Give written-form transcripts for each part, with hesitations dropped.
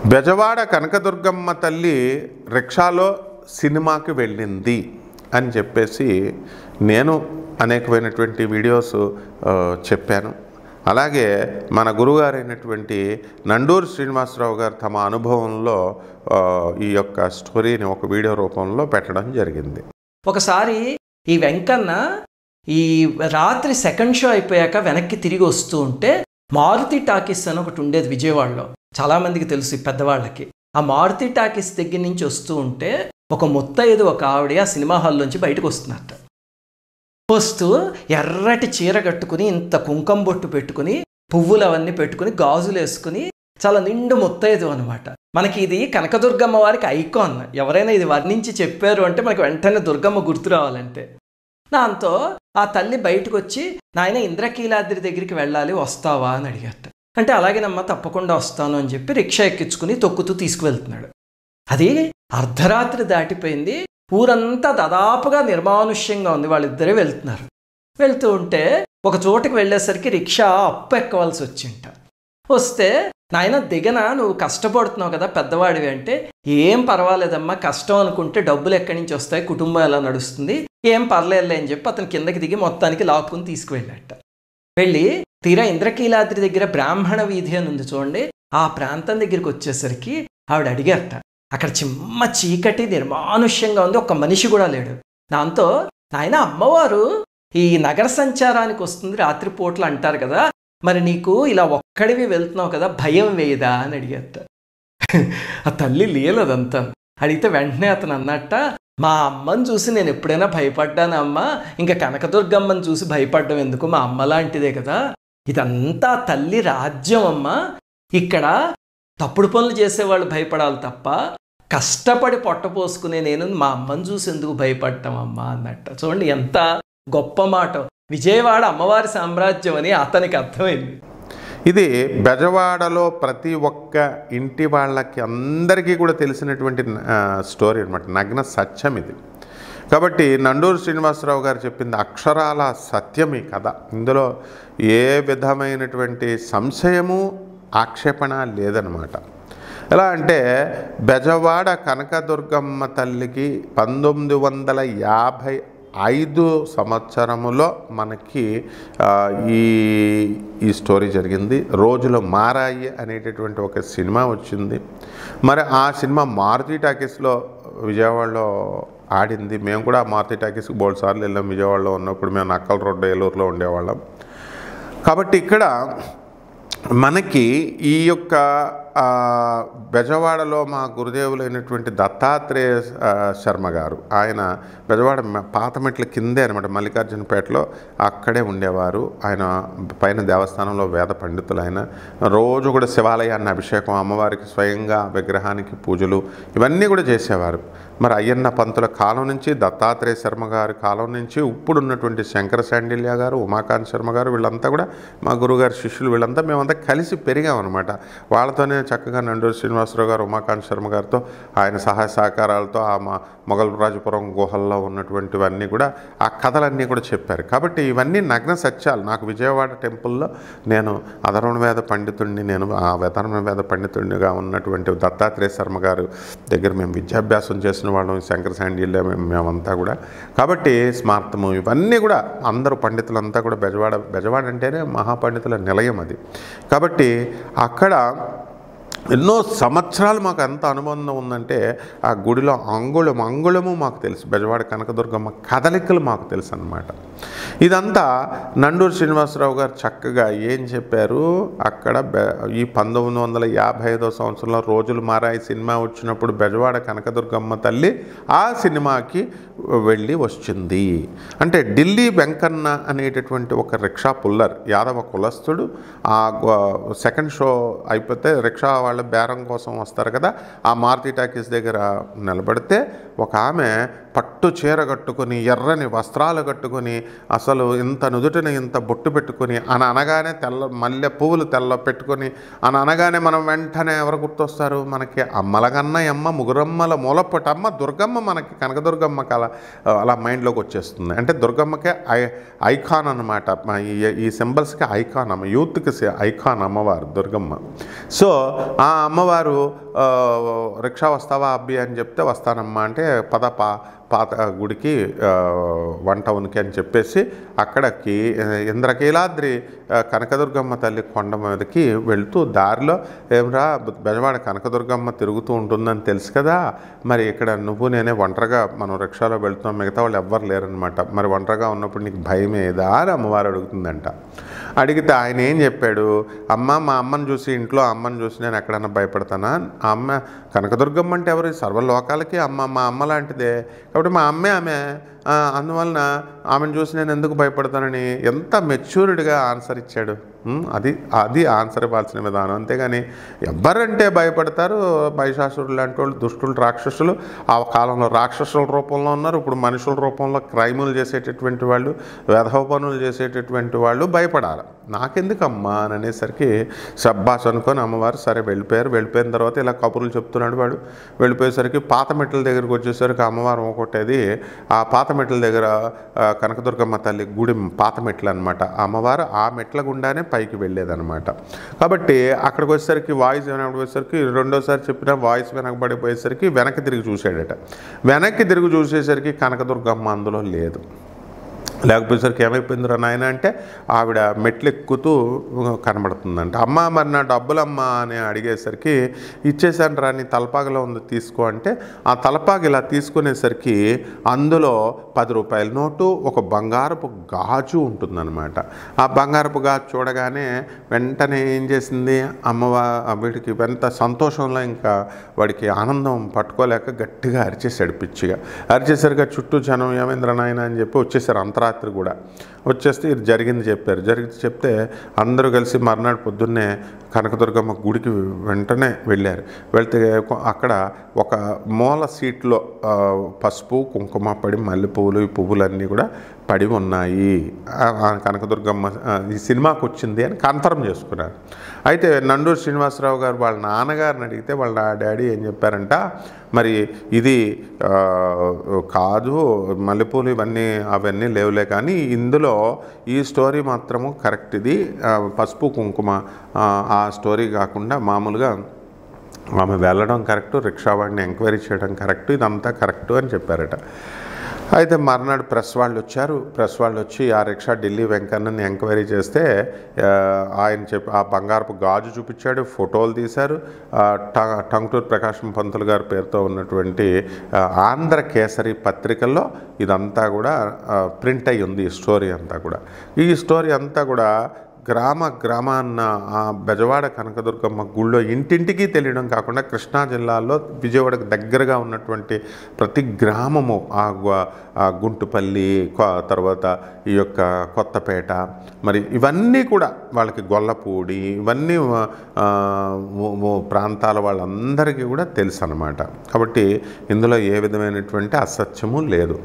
బెజవాడ కనకదుర్గమ్మ తల్లి రిక్షాలో సినిమాకి వెళ్ళింది అని చెప్పేసి నేను అనేకమైనటువంటి వీడియోస్ చెప్పాను. అలాగే మన గురుగారైనటువంటి నండూరు శ్రీనివాసరావు గారు తమ అనుభవంలో ఈ యొక్క స్టోరీని ఒక వీడియో రూపంలో పెట్టడం జరిగింది. ఒకసారి ఈ వెంకన్న ఈ రాత్రి సెకండ్ షో అయిపోయాక వెనక్కి తిరిగి వస్తూ ఉంటే మారుతి టాకీస్ అని ఒకటి ఉండేది విజయవాడలో, చాలామందికి తెలుసు పెద్దవాళ్ళకి. ఆ మారుతి టాకీస్ దగ్గర నుంచి వస్తూ ఉంటే ఒక ముత్తైదు ఒక ఆవిడ ఆ సినిమా హాల్లోంచి బయటకు వస్తున్నట్ట. వస్తూ ఎర్రటి చీర కట్టుకుని ఇంత కుంకం బొట్టు పెట్టుకుని పువ్వులు అవన్నీ పెట్టుకుని గాజులు వేసుకుని చాలా నిండు ముత్తైదు అనమాట. మనకి ఇది కనకదుర్గమ్మ వారికి ఐకాన్. ఎవరైనా ఇది వర్ణించి చెప్పారు అంటే మనకి వెంటనే దుర్గమ్మ గుర్తు రావాలంటే. దాంతో ఆ తల్లి బయటకు వచ్చి, నాయన ఇంద్రకీలాద్రి దగ్గరికి వెళ్ళాలి, వస్తావా అని అడిగట. అంటే అలాగేనమ్మా తప్పకుండా వస్తాను అని చెప్పి రిక్షా ఎక్కించుకుని తొక్కుతూ తీసుకువెళ్తున్నాడు. అది అర్ధరాత్రి దాటిపోయింది. ఊరంతా దాదాపుగా నిర్మానుష్యంగా ఉంది. వాళ్ళిద్దరే వెళ్తున్నారు. వెళ్తూ ఉంటే ఒక చోటుకి వెళ్ళేసరికి రిక్షా అప్పు ఎక్కవలసి వచ్చింట. వస్తే నాయన దిగన, నువ్వు కష్టపడుతున్నావు కదా పెద్దవాడివి అంటే, ఏం పర్వాలేదమ్మా, కష్టం అనుకుంటే డబ్బులు ఎక్కడి నుంచి వస్తాయి, కుటుంబం ఎలా నడుస్తుంది, ఏం పర్లేదులే అని చెప్పి అతను కిందకి దిగి మొత్తానికి లాక్కుని తీసుకువెళ్ళాట. వెళ్ళి తీరా ఇంద్రకీలాద్రి దగ్గర బ్రాహ్మణ వీధి అని ఉంది చూడండి, ఆ ప్రాంతం దగ్గరికి వచ్చేసరికి ఆవిడ అడిగారట. అక్కడ చిమ్మ చీకటి నిర్మానుష్యంగా ఉంది, ఒక్క మనిషి కూడా లేడు. దాంతో నాయన అమ్మవారు ఈ నగర సంచారానికి వస్తుంది రాత్రిపూట్లు అంటారు కదా, మరి నీకు ఇలా ఒక్కడివి వెళ్తున్నావు కదా, భయం వేయదా అని అడిగేట. ఆ తల్లి లేలదంతా. అడిగితే వెంటనే అతను అన్నట్ట, మా అమ్మని చూసి నేను ఎప్పుడైనా భయపడ్డాను అమ్మ, ఇంకా కనకదుర్గమ్మని చూసి భయపడ్డం ఎందుకు, మా అమ్మ లాంటిదే కదా, ఇదంతా తల్లి రాజ్యం అమ్మ, ఇక్కడ తప్పుడు పనులు చేసేవాళ్ళు భయపడాలి తప్ప కష్టపడి పొట్టపోసుకునే నేను మా అమ్మని చూసి ఎందుకు భయపడ్డామమ్మా అన్నట్ట. చూడండి ఎంత గొప్ప మాట. విజయవాడ అమ్మవారి సామ్రాజ్యం అని అతనికి అర్థమైంది. ఇది బెజవాడలో ప్రతి ఒక్క ఇంటి వాళ్ళకి అందరికీ కూడా తెలిసినటువంటి స్టోరీ అనమాట, నగ్న సత్యం ఇది. కాబట్టి నండూరు శ్రీనివాసరావు గారు చెప్పింది అక్షరాల సత్యం ఈ కథ. ఇందులో ఏ విధమైనటువంటి సంశయము ఆక్షేపణ లేదనమాట. ఎలా అంటే బెజవాడ కనకదుర్గమ్మ తల్లికి 1955 సంవత్సరములో మనకి ఈ స్టోరీ జరిగింది. రోజులు మారాయి అనేటటువంటి ఒక సినిమా వచ్చింది. మరి ఆ సినిమా మారుతి టాకీస్లో విజయవాడలో ఆడింది. మేము కూడా మారుతి టాకీస్కి బోల్డ్ సార్లు వెళ్ళాం. విజయవాడలో ఉన్నప్పుడు మేము నక్కల రోడ్డు ఏలూరులో ఉండేవాళ్ళం. కాబట్టి ఇక్కడ మనకి ఈ యొక్క బెజవాడలో మా గురుదేవులైనటువంటి దత్తాత్రేయ శర్మ గారు, ఆయన బెజవాడ పాతమెట్ల కిందే అనమాట, మల్లికార్జునపేటలో అక్కడే ఉండేవారు. ఆయన పైన దేవస్థానంలో వేద పండితులు. ఆయన రోజు కూడా శివాలయాన్ని అభిషేకం, అమ్మవారికి స్వయంగా విగ్రహానికి పూజలు ఇవన్నీ కూడా చేసేవారు. మరి అయ్యన్న పంతుల కాలం నుంచి, దత్తాత్రేయ శర్మ గారి కాలం నుంచి, ఇప్పుడు ఉన్నటువంటి శంకర శాండిల్య గారు, ఉమాకాంత్ శర్మ గారు, వీళ్ళంతా కూడా మా గురుగారి శిష్యులు. వీళ్ళంతా మేమంతా కలిసి పెరిగామన్నమాట. వాళ్ళతోనే చక్కగా నండూరు శ్రీనివాసరావు గారు, ఉమాకాంత్ శర్మ గారితో ఆయన సహాయ సహకారాలతో ఆ మొగల్రాజపురం గుహల్లో ఉన్నటువంటివన్నీ కూడా ఆ కథలన్నీ కూడా చెప్పారు. కాబట్టి ఇవన్నీ నగ్న సత్యాలు. నాకు విజయవాడ టెంపుల్లో నేను అధర్వణ వేద పండితుడిని, నేను ఆ అధర్వణ వేద పండితుడిగా ఉన్నటువంటి దత్తాత్రేయ శర్మ గారు దగ్గర మేము విద్యాభ్యాసం చేసిన వాళ్ళం, శంకర శాండిల్య మేమంతా కూడా. కాబట్టి స్మార్తము ఇవన్నీ కూడా అందరూ పండితులంతా కూడా బెజవాడ అంటేనే మహాపండితుల నిలయం అది. కాబట్టి అక్కడ ఎన్నో సంవత్సరాలు మాకు ఎంత అనుబంధం ఉందంటే ఆ గుడిలో అంగుళము మాకు తెలుసు. బెజవాడ కనకదుర్గమ్మ కదలికలు మాకు తెలుసు అన్నమాట. ఇదంతా నండూరు శ్రీనివాసరావు గారు చక్కగా ఏం చెప్పారు. అక్కడ ఈ 1955 సంవత్సరంలో రోజులు మారాయి సినిమా వచ్చినప్పుడు బెజవాడ కనకదుర్గమ్మ తల్లి ఆ సినిమాకి వెళ్ళి వచ్చింది. అంటే ఢిల్లీ వెంకన్న అనేటటువంటి ఒక రిక్షా పుల్లర్, యాదవ కులస్తుడు, ఆ సెకండ్ షో అయిపోతే రిక్షా వాళ్ళ బేరం కోసం వస్తారు కదా, ఆ మారుతి టాకీస్ దగ్గర నిలబడితే ఒక ఆమె పట్టు చీర కట్టుకొని ఎర్రని వస్త్రాలు కట్టుకొని అసలు ఇంత నుదుటిని ఇంత బొట్టు పెట్టుకొని అని అనగానే మల్లె పువ్వులు తెల్ల పెట్టుకొని అని అనగానే మనం వెంటనే ఎవరు గుర్తొస్తారు? మనకి అమ్మలగన్నయమ్మ ముగురమ్మల మూలపటమ్మ దుర్గమ్మ, మనకి కనకదుర్గమ్మ అలా మైండ్లోకి వచ్చేస్తుంది. అంటే దుర్గమ్మకే ఐకాన్ అన్నమాట. ఈ సింబల్స్కి ఐకాన్, అమ్మ యూత్కి ఐకాన్ అమ్మవారు దుర్గమ్మ. సో ఆ అమ్మవారు రిక్షా వస్తావా అబ్బి అని చెప్తే వస్తానమ్మా అంటే పాత గుడికి వన్ టౌన్కి అని చెప్పేసి అక్కడికి ఇంద్రకీలాద్రి కనకదుర్గమ్మ తల్లి కొండ మీదకి వెళుతూ దారిలో ఏమరా బెజవాడ కనకదుర్గమ్మ తిరుగుతూ ఉంటుందని తెలుసు కదా, మరి ఇక్కడ నువ్వు నేనే ఒంటరిగా మనం రిక్షాలో వెళ్తున్నాం, మిగతా వాళ్ళు ఎవ్వరు లేరనమాట, మరి ఒంటరిగా ఉన్నప్పుడు నీకు భయం ఏదా అని అమ్మవారు అడుగుతుందంట. అడిగితే ఆయన ఏం చెప్పాడు? అమ్మ, మా అమ్మని చూసి, ఇంట్లో అమ్మని చూసి నేను ఎక్కడన్నా భయపడతానా? ఆ అమ్మ కనకదుర్గమ్మ అంటే ఎవరు? సర్వలోకాలకి అమ్మ, మా అమ్మ లాంటిదే, కాబట్టి మా అమ్మే ఆమె, అందువలన ఆమెను చూసి నేను ఎందుకు భయపడతానని ఎంత మెచ్యూర్డ్గా ఆన్సర్ ఇచ్చాడు. అది ఆన్సర్ ఇవ్వాల్సిన విధానం. అంతేగాని ఎవరంటే భయపడతారు? మహిషాసురులు లాంటి వాళ్ళు, దుష్టులు, రాక్షసులు. ఆ కాలంలో రాక్షసుల రూపంలో ఉన్నారు, ఇప్పుడు మనుషుల రూపంలో క్రైములు చేసేటటువంటి వాళ్ళు, వెధవ పనులు చేసేటటువంటి వాళ్ళు భయపడాలి. నాకెందుకమ్మా అని అనేసరికి సబ్బాస్ అనుకొని అమ్మవారు సరే వెళ్ళిపోయారు. వెళ్ళిపోయిన తర్వాత ఇలా కబుర్లు చెప్తున్నాడు వాడు. వెళ్ళిపోయేసరికి పాత మెట్ల దగ్గరికి వచ్చేసరికి అమ్మవారు ఒకటేది, ఆ పాత మెట్ల దగ్గర కనకదుర్గమ్మ తల్లి గుడి పాత మెట్లు అనమాట. అమ్మవారు ఆ మెట్ల గుండానే పైకి వెళ్ళేదన్నమాట. కాబట్టి అక్కడికి వచ్చేసరికి వాయిస్ వినకపోయేసరికి, రెండోసారి చెప్పిన వాయిస్ వినకబడిపోయేసరికి వెనక్కి తిరిగి చూశాడట. వెనక్కి తిరిగి చూసేసరికి కనకదుర్గమ్మ అందులో లేదు. లేకపోయేసరికి ఏమైపోయిందిరా నాయన అంటే ఆవిడ మెట్లు ఎక్కుతూ కనబడుతుందంట. అమ్మ మరి నా డబ్బులమ్మ అని అడిగేసరికి ఇచ్చేసాను రా, నీ తలపాగలో ఉంది తీసుకో అంటే ఆ తలపాగ ఇలా తీసుకునేసరికి అందులో 10 రూపాయల నోటు, ఒక బంగారపు గాజు ఉంటుందన్నమాట. ఆ బంగారపు గాజు చూడగానే వెంటనే ఏం చేసింది వీడికి ఎంత సంతోషంలో ఇంకా వాడికి ఆనందం పట్టుకోలేక గట్టిగా అరిచేసాడు, పిచ్చిగా అరిచేసరికి చుట్టూ జనం ఏమైందిరా నాయన అని చెప్పి వచ్చేసారు. అంతరాత్రి కూడా వచ్చేస్తే ఇది జరిగింది చెప్పారు. చెప్తే అందరూ కలిసి మర్నాడు పొద్దున్నే కనకదుర్గమ్మ గుడికి వెంటనే వెళ్ళారు. వెళ్తే అక్కడ ఒక మూల సీట్లో పసుపు కుంకుమ పడి మల్లెపువ్వులు, ఈ పువ్వులన్నీ కూడా పడి ఉన్నాయి. కనకదుర్గమ్మ ఈ సినిమాకి వచ్చింది అని కన్ఫర్మ్ చేసుకున్నారు. అయితే నండూరు శ్రీనివాసరావు గారు వాళ్ళ నాన్నగారిని అడిగితే వాళ్ళ డాడీ ఏం చెప్పారంట, మరి ఇది కాదు, మల్లెపూలు అవన్నీ లేవులే, కానీ ఇందులో ఈ స్టోరీ మాత్రము కరెక్ట్, ఇది పసుపు కుంకుమ ఆ స్టోరీ కాకుండా మామూలుగా ఆమె వెళ్ళడం కరెక్టు, రిక్షావాడిని ఎంక్వైరీ చేయడం కరెక్టు, ఇదంతా కరెక్టు అని చెప్పారట. అయితే మర్నాడు ప్రెస్ వాళ్ళు వచ్చారు. ప్రెస్ వాళ్ళు వచ్చి ఆ రిక్షా ఢిల్లీ వెంకన్నని ఎంక్వైరీ చేస్తే ఆయన ఆ బంగారపు గాజు చూపించాడు, ఫోటోలు తీశారు. టంగుటూరు ప్రకాశం పంతులు గారి పేరుతో ఉన్నటువంటి ఆంధ్ర కేసరి పత్రికల్లో ఇదంతా కూడా ప్రింట్ అయ్యి ఉంది. ఈ స్టోరీ అంతా కూడా, ఈ స్టోరీ అంతా కూడా గ్రామాన్న ఆ బెజవాడ కనకదుర్గమ్మ గుళ్ళో ఇంటింటికి తెలియడం కాకుండా కృష్ణా జిల్లాలో విజయవాడకు దగ్గరగా ఉన్నటువంటి ప్రతి గ్రామము, ఆ గుంటుపల్లి, తర్వాత ఈ యొక్క కొత్తపేట, మరి ఇవన్నీ కూడా వాళ్ళకి గొల్లపూడి, ఇవన్నీ ప్రాంతాల వాళ్ళందరికీ కూడా తెలుసు అన్నమాట. కాబట్టి ఇందులో ఏ విధమైనటువంటి అసత్యము లేదు.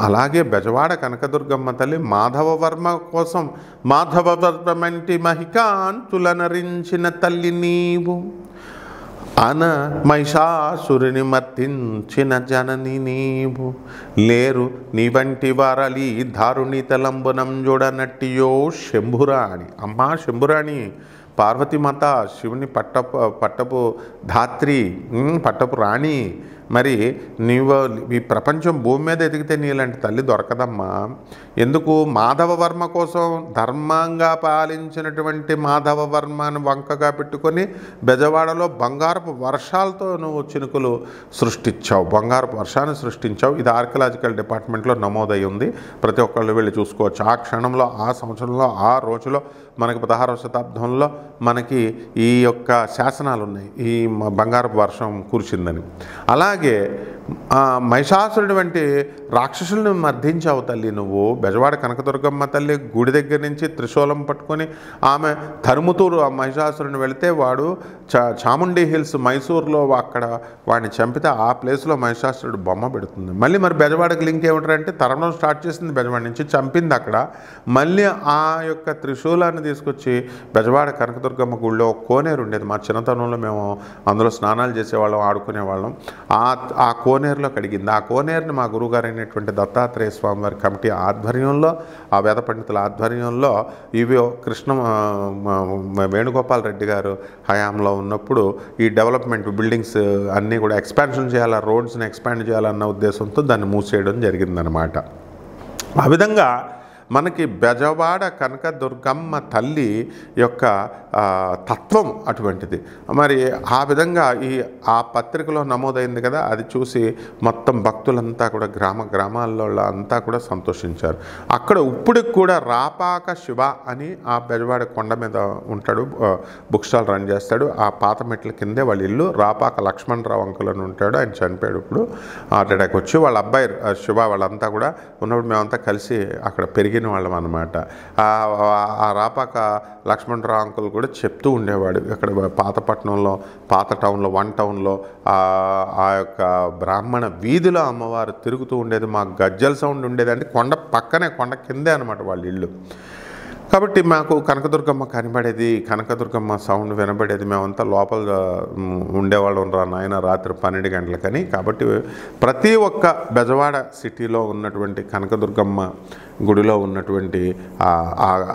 అలాగే బెజవాడ కనకదుర్గమ్మ తల్లి మాధవవర్మ కోసం, మాధవవర్మ మంటి మహికాంతులనరించిన తల్లి నీవు, మహిషాసురుని మర్తించిన జనని నీవు, లేరు నీ వంటి వారలి దారుణి తలంబునం చూడనట్టియో శంభురాణి. అమ్మా శంభురాణి, పార్వతీమాత, శివుని పట్టపు ధాత్రి, పట్టపు రాణి, మరి నీవు ఈ ప్రపంచం భూమి మీద ఎదిగితే నీలాంటి తల్లి దొరకదమ్మా. ఎందుకు? మాధవవర్మ కోసం ధర్మంగా పాలించినటువంటి మాధవవర్మను వంకగా పెట్టుకొని బెజవాడలో బంగారపు వర్షాలతో నువ్వు చినుకులు సృష్టించావు, బంగారపు వర్షాన్ని సృష్టించావు. ఇది ఆర్కియలాజికల్ డిపార్ట్మెంట్లో నమోదై ఉంది, ప్రతి ఒక్కళ్ళు వెళ్ళి చూసుకోవచ్చు. ఆ క్షణంలో, ఆ సంవత్సరంలో, ఆ రోజులో మనకి 16వ శతాబ్దంలో మనకి ఈ యొక్క శాసనాలు ఉన్నాయి, ఈ బంగారపు వర్షం కురిసిందని. అలాగే మహిషాసురుడి వంటి రాక్షసులను మర్దించావు తల్లి నువ్వు. బెజవాడ కనకదుర్గమ్మ తల్లి గుడి దగ్గర నుంచి త్రిశూలం పట్టుకొని ఆమె తరుముతూరు ఆ మహిషాసురుని వెళితే వాడు చాముండి హిల్స్ మైసూర్లో అక్కడ వాడిని చంపితే ఆ ప్లేస్లో మహిషాసురుడు బొమ్మ పెడుతుంది. మళ్ళీ మరి బెజవాడకి లింక్ ఏమిటంటే తరమడం స్టార్ట్ చేసింది బెజవాడ నుంచి, చంపింది అక్కడ. మళ్ళీ ఆ యొక్క త్రిశూలాన్ని తీసుకొచ్చి బెజవాడ కనకదుర్గమ్మ గుళ్ళో కోనేరు ఉండేది. మా చిన్నతనంలో మేము అందులో స్నానాలు చేసేవాళ్ళం, ఆడుకునేవాళ్ళం. ఆ కోనేరులో కడిగింది. ఆ కోనేరుని మా గురువుగారు అయినటువంటి దత్తాత్రేయ స్వామి వారి కమిటీ ఆధ్వర్యంలో, ఆ వేద పండితుల ఆధ్వర్యంలో, ఇవి కృష్ణ వేణుగోపాల్ రెడ్డి గారు హయాంలో ఉన్నప్పుడు ఈ డెవలప్మెంట్ బిల్డింగ్స్ అన్నీ కూడా ఎక్స్పాన్షన్ చేయాలా, రోడ్స్ని ఎక్స్పాండ్ చేయాలన్న ఉద్దేశంతో దాన్ని మూసేయడం జరిగిందనమాట. ఆ విధంగా మనకి బెజవాడ కనకదుర్గమ్మ తల్లి యొక్క తత్వం అటువంటిది. మరి ఆ విధంగా ఆ పత్రికలో నమోదైంది కదా, అది చూసి మొత్తం భక్తులంతా కూడా గ్రామాల్లో అంతా కూడా సంతోషించారు. అక్కడ ఇప్పటికి కూడా రాపాక శివ అని ఆ బెజవాడ కొండ మీద ఉంటాడు, బుక్ స్టాల్ రన్ చేస్తాడు. ఆ పాత మెట్ల కిందే వాళ్ళ ఇల్లు. రాపాక లక్ష్మణరావు అంకుల్ అని ఉంటాడు, ఆయన చనిపోయాడు ఇప్పుడు హార్ట్ అటాక్ వచ్చి. వాళ్ళ అబ్బాయి శివ వాళ్ళంతా కూడా ఉన్నప్పుడు మేమంతా కలిసి అక్కడ పెరిగిన వాళ్ళం అన్నమాట. ఆ రాపాక లక్ష్మణరావు అంకుల్ కూడా చెప్తూ ఉండేవాడు, ఇక్కడ పాతపట్నంలో, పాత టౌన్లో, వన్ టౌన్లో ఆ యొక్క బ్రాహ్మణ వీధిలో అమ్మవారు తిరుగుతూ ఉండేది. మాకు గజ్జల సౌండ్ ఉండేది. అంటే కొండ పక్కనే, కొండ కిందే అనమాట వాళ్ళ ఇల్లు. కాబట్టి మాకు కనకదుర్గమ్మ కనబడేది, కనకదుర్గమ్మ సౌండ్ వినబడేది. మేమంతా లోపల ఉండేవాళ్ళం నాయన రాత్రి 12 గంటలకని. కాబట్టి ప్రతి ఒక్క బెజవాడ సిటీలో ఉన్నటువంటి కనకదుర్గమ్మ గుడిలో ఉన్నటువంటి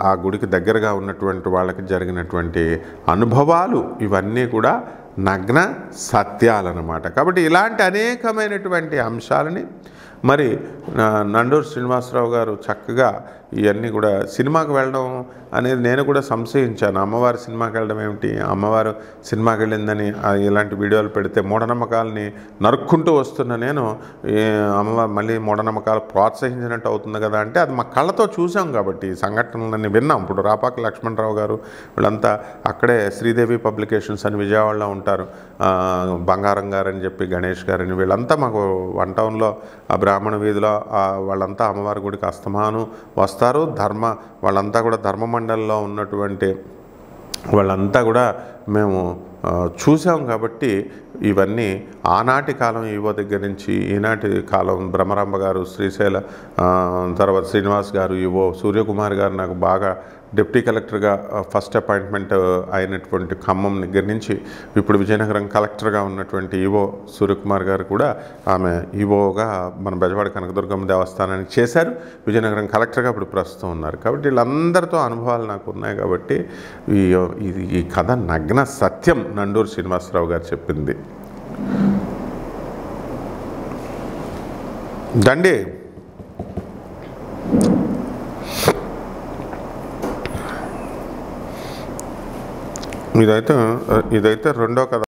ఆ గుడికి దగ్గరగా ఉన్నటువంటి వాళ్ళకి జరిగినటువంటి అనుభవాలు ఇవన్నీ కూడా నగ్న సత్యాలన్నమాట. కాబట్టి ఇలాంటి అనేకమైనటువంటి అంశాలని మరి నండూరు శ్రీనివాసరావు గారు చక్కగా ఇవన్నీ కూడా సినిమాకి వెళ్ళడం అనేది నేను కూడా సంశయించాను. అమ్మవారి సినిమాకి వెళ్ళడం ఏమిటి, అమ్మవారు సినిమాకి వెళ్ళిందని ఇలాంటి వీడియోలు పెడితే మూఢనమ్మకాలని నరుక్కుంటూ వస్తున్న నేను అమ్మవారు మళ్ళీ మూఢనమ్మకాలు ప్రోత్సహించినట్టు అవుతుంది కదా అంటే, అది మా కళ్ళతో చూసాం కాబట్టి ఈ సంఘటనలన్నీ విన్నాం. ఇప్పుడు రాపాక లక్ష్మణరావు గారు వీళ్ళంతా అక్కడే శ్రీదేవి పబ్లికేషన్స్ అని విజయవాడలో ఉంటారు, బంగారం గారని చెప్పి గణేష్ గారని, వీళ్ళంతా మాకు వన్ టౌన్లో ఆ బ్రాహ్మణ వీధిలో వాళ్ళంతా అమ్మవారి గుడికి అస్తమాను వస్తారు. వాళ్ళంతా కూడా ధర్మమండలిలో ఉన్నటువంటి వాళ్ళంతా కూడా మేము చూసాం. కాబట్టి ఇవన్నీ ఆనాటి కాలం ఈవో దగ్గర నుంచి ఈనాటి కాలం బ్రహ్మరాంబ గారు, శ్రీశైల తర్వాత శ్రీనివాస్ గారు ఈవో, సూర్యకుమార్ గారు నాకు బాగా డిప్యూటీ కలెక్టర్గా ఫస్ట్ అపాయింట్మెంట్ అయినటువంటి ఖమ్మం దగ్గర నుంచి ఇప్పుడు విజయనగరం కలెక్టర్గా ఉన్నటువంటి ఈవో సూర్యకుమార్ గారు కూడా ఆమె ఈవోగా మన బెజవాడ కనకదుర్గమ్మ దేవస్థానానికి చేశారు. విజయనగరం కలెక్టర్గా ఇప్పుడు ప్రస్తుతం ఉన్నారు. కాబట్టి వీళ్ళందరితో అనుభవాలు నాకు ఉన్నాయి. కాబట్టి ఈ కథ నగ్న సత్యం నండూరు శ్రీనివాసరావు గారు చెప్పింది. దండి ఇదైతే రెండో కథ.